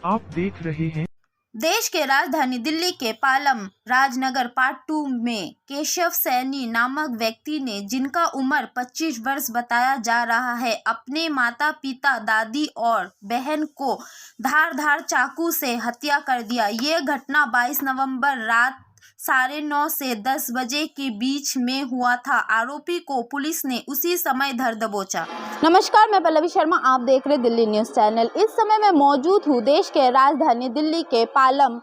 आप देख रहे हैं देश के राजधानी दिल्ली के पालम राजनगर पार्ट 2 में केशव सैनी नामक व्यक्ति ने, जिनका उम्र 25 वर्ष बताया जा रहा है, अपने माता पिता, दादी और बहन को धारदार चाकू से हत्या कर दिया। ये घटना 22 नवंबर रात 9:30 से 10 बजे के बीच में हुआ था। आरोपी को पुलिस ने उसी समय धर दबोचा। नमस्कार, मैं पल्लवी शर्मा, आप देख रहे दिल्ली न्यूज़ चैनल। इस समय मैं मौजूद हूँ देश के राजधानी दिल्ली के पालम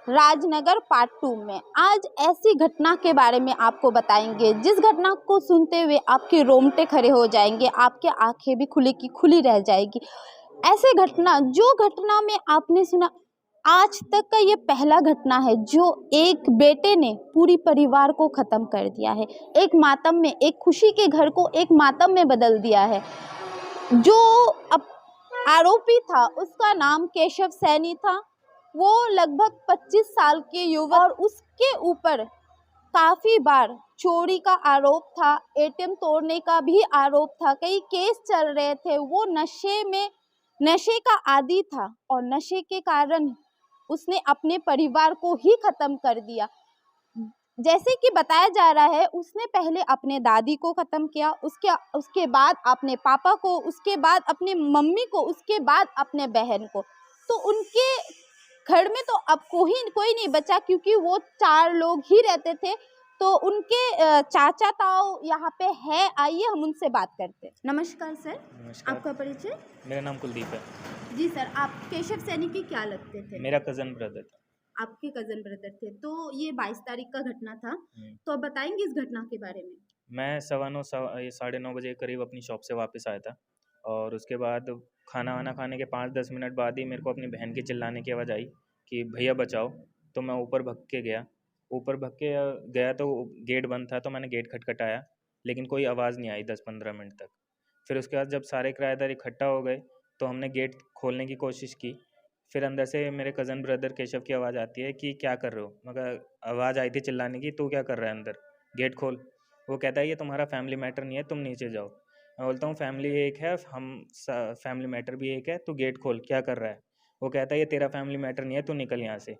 राजनगर पार्ट 2 में। आज ऐसी घटना के बारे में आपको बताएंगे जिस घटना को सुनते हुए आपके रोंगटे खड़े हो जाएंगे, आपकी आंखें भी खुली की खुली रह जाएगी। ऐसे घटना जो घटना में आपने सुना, आज तक का ये पहला घटना है जो एक बेटे ने पूरी परिवार को खत्म कर दिया है। एक मातम में, एक खुशी के घर को एक मातम में बदल दिया है। जो अब आरोपी था उसका नाम केशव सैनी था। वो लगभग 25 साल के युवक, और उसके ऊपर काफी बार चोरी का आरोप था, एटीएम तोड़ने का भी आरोप था, कई केस चल रहे थे। वो नशे का आदी था और नशे के कारण उसने अपने परिवार को ही खत्म कर दिया। जैसे कि बताया जा रहा है, उसने पहले अपने दादी को खत्म किया, उसके बाद अपने पापा को, उसके बाद अपने मम्मी को, उसके बाद अपने बहन को। तो उनके घर में तो अब कोई नहीं बचा, क्योंकि वो 4 लोग ही रहते थे। तो उनके चाचा ताऊ यहाँ पे है, आइए हम उनसे बात करते हैं। नमस्कार सर। नमस्कार। आपका परिचय? मेरा नाम कुलदीप है। जी सर, आप केशव सैनी के क्या लगते थे? मेरा कज़न ब्रदर था। आपके कजन ब्रदर थे। तो ये 22 तारीख का घटना था, तो आप बताएंगे इस घटना के बारे में? मैं 9:15 बजे के करीब अपनी शॉप से वापस आया था, और उसके बाद खाना वाना खाने के 5-10 मिनट बाद ही मेरे को अपनी बहन के चिल्लाने की आवाज़ आई कि भैया बचाओ। तो मैं ऊपर भाग के गया तो गेट बंद था, तो मैंने गेट खटखटाया, लेकिन कोई आवाज़ नहीं आई 10-15 मिनट तक। फिर उसके बाद जब सारे किराएदार इकट्ठा हो गए तो हमने गेट खोलने की कोशिश की। फिर अंदर से मेरे कज़न ब्रदर केशव की आवाज़ आती है कि क्या कर रहे हो? मगर आवाज़ आई थी चिल्लाने की, तू क्या कर रहा है अंदर? गेट खोल। वो कहता है ये तुम्हारा फैमिली मैटर नहीं है, तुम नीचे जाओ। मैं बोलता हूँ फैमिली एक है, फैमिली मैटर भी एक है, तू गेट खोल, क्या कर रहा है? वो कहता है ये तेरा फैमिली मैटर नहीं है, तू निकल यहाँ से।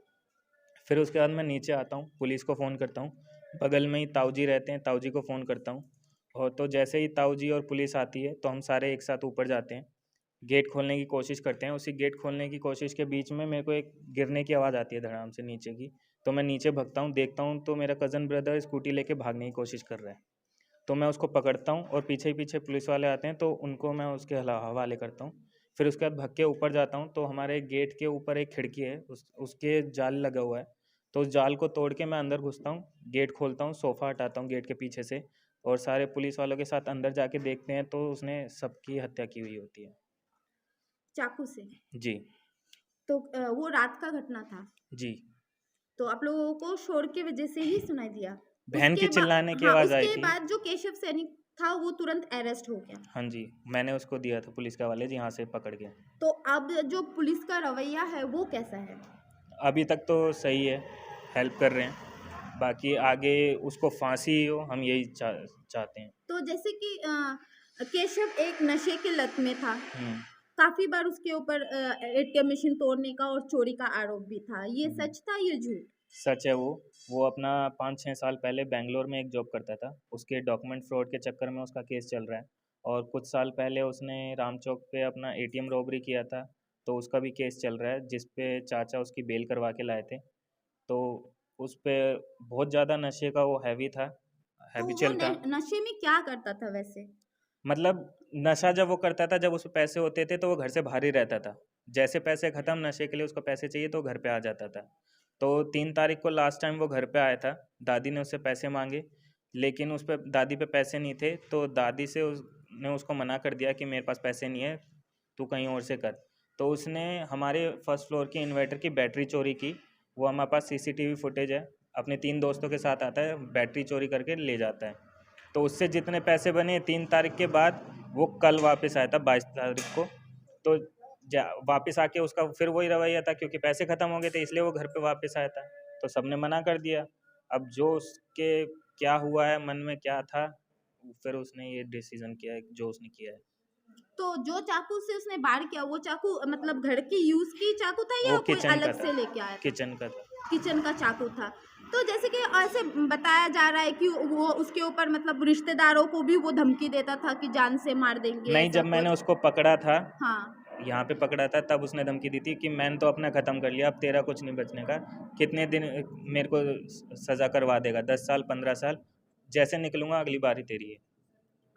फिर उसके बाद मैं नीचे आता हूँ, पुलिस को फ़ोन करता हूँ, बगल में ही ताऊ जी रहते हैं, ताऊ जी को फ़ोन करता हूँ। और तो जैसे ही ताऊ जी और पुलिस आती है तो हम सारे एक साथ ऊपर जाते हैं, गेट खोलने की कोशिश करते हैं। उसी गेट खोलने की कोशिश के बीच में मेरे को एक गिरने की आवाज़ आती है धड़ाम से नीचे की। तो मैं नीचे भागता हूँ, देखता हूँ तो मेरा कज़न ब्रदर स्कूटी लेके भागने की कोशिश कर रहा है। तो मैं उसको पकड़ता हूँ और पीछे ही पीछे पुलिस वाले आते हैं, तो उनको मैं उसके हवाले करता हूँ। फिर उसके बाद भाग के ऊपर जाता हूँ, तो हमारे गेट के ऊपर एक खिड़की है, उसके जाल लगा हुआ है। तो उस जाल को तोड़ के मैं अंदर घुसता हूँ, गेट खोलता हूँ, सोफ़ा हटाता हूँ गेट के पीछे से, और सारे पुलिस वालों के साथ अंदर जाके देखते हैं तो उसने सबकी हत्या की हुई होती है। चाकू से? जी। तो वो रात का घटना था? जी। तो आप लोगों को शोर की वजह से ही सुनाई दिया? बहन की चिल्लाने की हाँ, आवाज़ आई उसके थी। बाद जो केशव सैनिक था वो तुरंत अरेस्ट हो गया? हाँ जी, मैंने उसको दिया था पुलिस के हवाले, यहाँ से पकड़ के। तो अब जो पुलिस का रवैया है वो कैसा है? अभी तक तो सही है, हेल्प कर रहे हैं, बाकी आगे उसको फांसी हो, हम यही चाहते हैं। तो जैसे कि केशव एक नशे की लत में था, काफी बार उसके ऊपर एटीएम मशीन तोड़ने का और चोरी का आरोप भी था। ये सच था, ये झूठ? सच है। वो अपना 5-6 साल पहले बेंगलोर में एक जॉब करता था, उसके डॉक्यूमेंट फ्रॉड के चक्कर में उसका केस चल रहा है। और कुछ साल पहले उसने राम चौक पे अपना एटीएम रॉबरी किया था, तो उसका भी केस चल रहा है, जिस पे चाचा उसकी बेल करवा के लाए थे। तो उस पे बहुत ज़्यादा नशे का वो हैवी था, तो वो हैबिचुअल था। नशे में क्या करता था वैसे? मतलब नशा जब वो करता था, जब उसको पैसे होते थे तो वो घर से बाहर ही रहता था। जैसे पैसे ख़त्म, नशे के लिए उसको पैसे चाहिए तो घर पे आ जाता था। तो 3 तारीख को लास्ट टाइम वो घर पे आया था, दादी ने उससे पैसे मांगे, लेकिन उस पे दादी पे पैसे नहीं थे, तो दादी से उसने उसको मना कर दिया कि मेरे पास पैसे नहीं है, तू कहीं और से कर। तो उसने हमारे फर्स्ट फ्लोर की इन्वर्टर की बैटरी चोरी की। वो हमारे पास सीसीटीवी फुटेज है, अपने 3 दोस्तों के साथ आता है, बैटरी चोरी करके ले जाता है। तो उससे जितने पैसे बने 3 तारीख के बाद, वो कल वापस आया था 22 तारीख को। तो वापस आके उसका फिर वही रवैया था, क्योंकि पैसे ख़त्म हो गए थे इसलिए वो घर पे वापस आया था। तो सबने मना कर दिया। अब जो उसके क्या हुआ है, मन में क्या था, फिर उसने ये डिसीज़न किया है जो उसने किया है। तो जो चाकू से उसने वार किया वो चाकू मतलब घर की यूज की चाकू था या वो कोई किचन का अलग था, से लेके आया था? किचन का था। किचन का चाकू था। तो जैसे कि ऐसे बताया जा रहा है कि वो उसके ऊपर मतलब रिश्तेदारों को भी वो धमकी देता था कि जान से मार देंगे, नहीं, ऐसा जब मैंने कुछ। उसको पकड़ा था, हाँ। यहाँ पे पकड़ा था, तब उसने धमकी दी थी कि मैंने तो अपना ख़त्म कर लिया, अब तेरा कुछ नहीं बचने का। कितने दिन मेरे को सज़ा करवा देगा, 10 साल 15 साल, जैसे निकलूंगा अगली बारी तेरी है।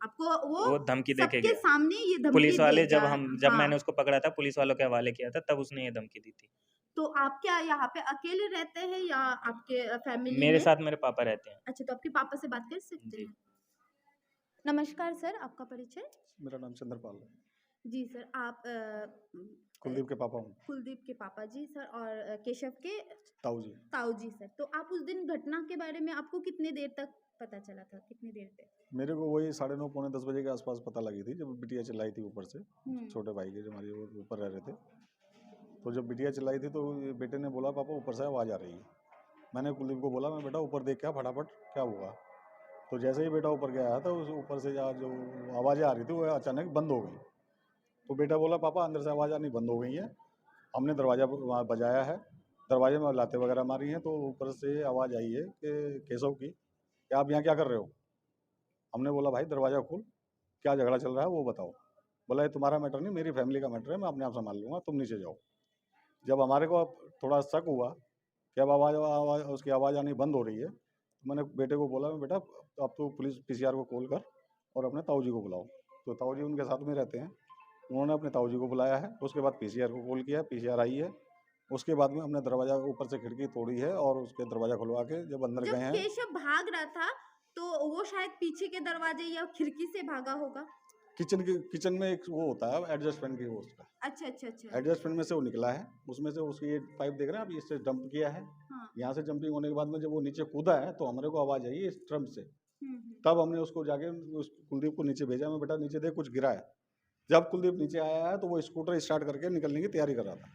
आपको वो वो धमकी दे के सबके गया। सामने ये धमकी पुलिस वाले देगा। जब हाँ। मैंने उसको पकड़ा था, पुलिस वालों के हवाले किया था, तब उसने ये धमकी दी थी। तो आप क्या यहाँ पे अकेले रहते हैं या आपके फैमिली मेरे में? साथ मेरे पापा रहते हैं। अच्छा, तो आपके पापा से बात कर सकते जी। हैं? नमस्कार सर, आपका परिचय? मेरा नाम चंद्रपाल है। जी सर, आप कुलदीप के पापा हूँ। कुलदीप के पापा जी सर, और केशव के ताऊ जी। ताऊ जी सर। तो आप उस दिन घटना के बारे में आपको कितने देर तक पता चला था, कितनी देर तक? मेरे को वही 9:30 पौने 10 बजे के आसपास पता लगी थी, जब बिटिया चिल्लाई थी ऊपर से। छोटे भाई के जो हमारे वो ऊपर रह रहे थे, तो जब बिटिया चिल्लाई थी तो ये बेटे ने बोला पापा ऊपर से आवाज़ आ रही है। मैंने कुलदीप को बोला मैं बेटा ऊपर देख क्या फटाफट क्या हुआ। तो जैसे ही बेटा ऊपर गया था उस ऊपर से जो आवाज़ें आ रही थी वो अचानक बंद हो गई। तो बेटा बोला पापा अंदर से आवाज़ आनी बंद हो गई है, हमने दरवाज़ा वहाँ बजाया है, दरवाजे में लाते वगैरह मारी हैं, तो ऊपर से आवाज़ आई है कि केशव की कि आप यहाँ क्या कर रहे हो। हमने बोला भाई दरवाज़ा खोल, क्या झगड़ा चल रहा है वो बताओ। बोला ये तुम्हारा मैटर नहीं, मेरी फैमिली का मैटर है, मैं अपने आप संभाल लूँगा, तुम नीचे जाओ। जब हमारे को अब थोड़ा शक हुआ कि अब आवाज़ उसकी आवाज़ आनी बंद हो रही है, तो मैंने बेटे को बोला मैं बेटा अब तो पुलिस पीसीआर को कॉल कर और अपने ताऊ जी को बुलाओ। तो ताऊ जी उनके साथ में रहते हैं, उन्होंने अपने ताऊ जी को बुलाया है। उसके बाद पीसीआर को कॉल किया, पीसीआर आई है। उसके बाद में हमने दरवाज़ा ऊपर से खिड़की तोड़ी है और उसके दरवाज़ा खुलवा के जब अंदर जब गए हैं। केशव भाग रहा था तो वो शायद पीछे के दरवाजे या खिड़की से भागा होगा। किचन में एक वो होता है एडजस्टमेंट की, वो उसका अच्छा अच्छा अच्छा। एडजस्टमेंट में से वो निकला है, उसमें से उसकी ये पाइप देख रहे हैं आप, इससे डंप किया है। हाँ। यहाँ से जंपिंग होने के बाद में जब वो नीचे कूदा है तो हमारे को आवाज़ आई इस ट्रम्प से। हम्म। तब हमने उसको जाके उस कुलदीप को नीचे भेजा, मैं बेटा नीचे देख कुछ गिरा है। जब कुलदीप नीचे आया है तो वो स्कूटर स्टार्ट करके निकलने की तैयारी कर रहा था।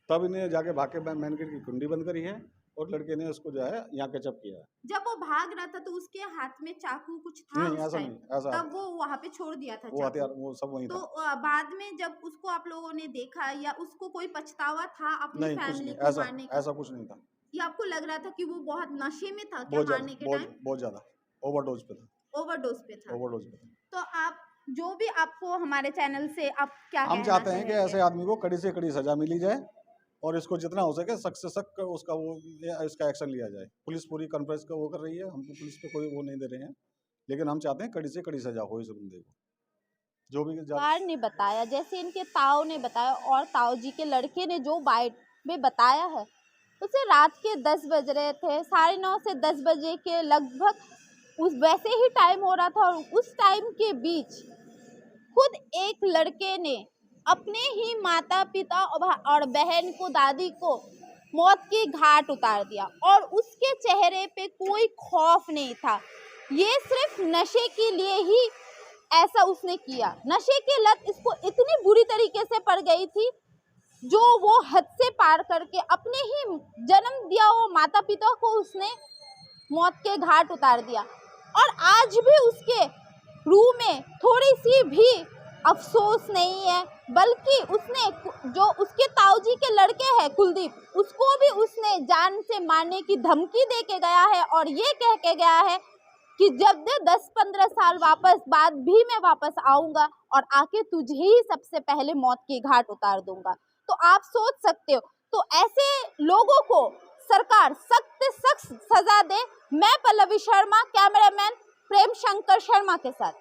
तब इन्हें जाके भाग के मेन गेट की कुंडी बंद करी है और लड़के ने उसको जो है यहाँ कैचअप किया है। जब वो भाग रहा था तो उसके हाथ में चाकू कुछ था नहीं उस ऐसा टाइम? नहीं, ऐसा तब वो वहाँ पे छोड़ दिया था वो चाकू। हथियार वो सब वहीं तो था। बाद में जब उसको आप लोगों ने देखा या उसको कोई पछतावा था अपनी नहीं कुछ फैमिली नहीं, को मारने का? ऐसा कुछ नहीं था। या आपको लग रहा था कि वो बहुत नशे में था क्या बहुत मारने के टाइम? बहुत ज़्यादा ओवरडोज पे था। ओवरडोज पे था। ओवरडोज पे था। तो आप जो भी आपको हमारे चैनल से आप क्या हम कहना चाहते हैं कि चाहेंगे? ऐसे आदमी को कड़ी से कड़ी सजा मिली जाए और इसको जितना हो सके सख्त से सख्त उसका इसका एक्शन लिया जाए। पुलिस पूरी कॉन्फ्रेंस का वो कर रही है, हमको पुलिस पे कोई वो नहीं दे रहे हैं, लेकिन हम चाहते हैं कड़ी से कड़ी सजा हो इस बंदे को। जो भी ने बताया, जैसे इनके ताऊ ने बताया और ताऊ जी के लड़के ने जो बाइट में बताया है, उसे रात के 10 बज रहे थे, 9:30 से 10 बजे के लगभग उस वैसे ही टाइम हो रहा था। और उस टाइम के बीच खुद एक लड़के ने अपने ही माता पिता और बहन को, दादी को मौत की घाट उतार दिया और उसके चेहरे पे कोई खौफ नहीं था। ये सिर्फ नशे के लिए ही ऐसा उसने किया। नशे की लत इसको इतनी बुरी तरीके से पड़ गई थी जो वो हद से पार करके अपने ही जन्म दिया वो माता पिता को उसने मौत के घाट उतार दिया। और आज भी उसके रूह में थोड़ी सी भी अफसोस नहीं है, बल्कि उसने जो उसके ताऊजी के लड़के हैं कुलदीप, उसको भी उसने जान से मारने की धमकी दे के गया है और ये कह के गया है कि जब 10-15 साल बाद भी मैं वापस आऊंगा और आके तुझे ही सबसे पहले मौत की घाट उतार दूंगा। तो आप सोच सकते हो, तो ऐसे लोगों को सरकार सख्त सख्त सजा दे। मैं पल्लवी शर्मा, कैमरामैन प्रेम शंकर शर्मा के साथ।